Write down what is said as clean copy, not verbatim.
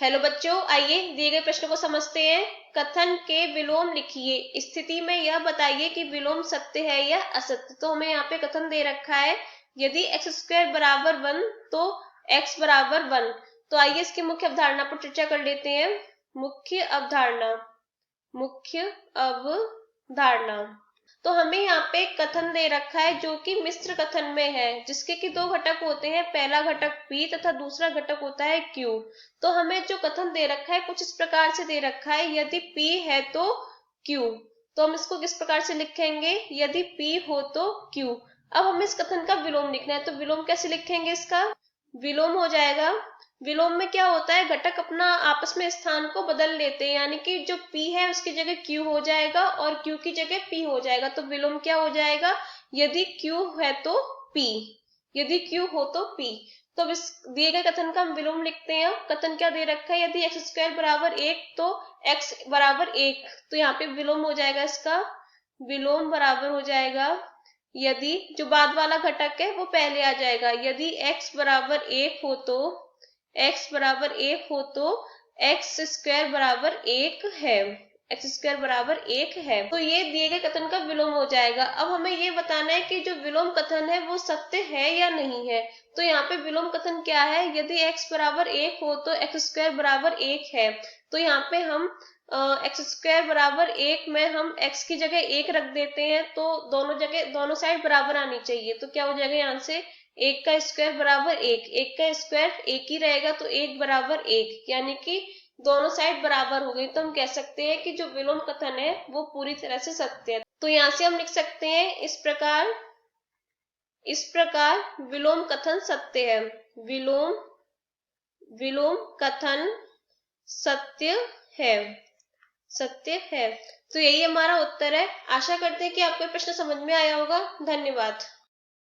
Hello बच्चों, आइए दिए गए प्रश्न को समझते हैं। कथन के विलोम लिखिए। स्थिति में यह बताइए कि विलोम सत्य है या असत्य। तो हमें यहाँ पे कथन दे रखा है, यदि एक्स स्क्वायर बराबर 1 तो एक्स बराबर 1। तो आइए इसकी मुख्य अवधारणा पर चर्चा कर लेते हैं। मुख्य अवधारणा, मुख्य अवधारणा। तो हमें यहाँ पे कथन दे रखा है जो कि मिश्र कथन में है, जिसके कि दो घटक होते हैं, पहला घटक P तथा दूसरा घटक होता है Q। तो हमें जो कथन दे रखा है कुछ इस प्रकार से दे रखा है, यदि P है तो Q। तो हम इसको किस प्रकार से लिखेंगे, यदि P हो तो Q। अब हमें इस कथन का विलोम लिखना है, तो विलोम कैसे लिखेंगे इसका, विलोम हो जाएगा, विलोम में क्या होता है, घटक अपना आपस में स्थान को बदल लेते हैं, यानी कि जो P है उसकी जगह Q हो जाएगा और Q की जगह P हो जाएगा। तो विलोम क्या हो जाएगा, यदि Q है तो P, यदि Q हो तो P। तो इस दिए गए कथन का हम विलोम लिखते हैं। कथन क्या दे रखा है, यदि एक्स स्क्वायर बराबर 1 तो x बराबर 1। तो यहाँ पे विलोम हो जाएगा, इसका विलोम बराबर हो जाएगा, यदि जो बाद वाला घटक है वो पहले आ जाएगा, यदि x बराबर 1 हो तो x बराबर 1 हो तो एक्स स्क्वायर बराबर 1 है, एक्स स्क्वायर बराबर 1 है। तो ये दिए गए कथन का विलोम हो जाएगा। अब हमें ये बताना है कि जो विलोम कथन है वो सत्य है या नहीं है। तो यहाँ पे विलोम कथन क्या है, यदि x बराबर 1 हो तो एक्स स्क्वायर बराबर 1 है। तो यहाँ पे हम एक्स स्क्वायर बराबर 1 में हम x की जगह 1 रख देते हैं, तो दोनों जगह दोनों साइड बराबर आनी चाहिए। तो क्या हो जाएगा, यहाँ से 1 का स्क्वायर बराबर 1, 1 का स्क्वायर 1 ही रहेगा, तो 1 बराबर 1, यानी कि दोनों साइड बराबर हो गई। तो हम कह सकते हैं कि जो विलोम कथन है वो पूरी तरह से सत्य है। तो यहाँ से हम लिख सकते हैं इस प्रकार विलोम कथन सत्य है, विलोम कथन सत्य है, सत्य है। तो यही हमारा उत्तर है। आशा करते हैं कि आपको प्रश्न समझ में आया होगा। धन्यवाद।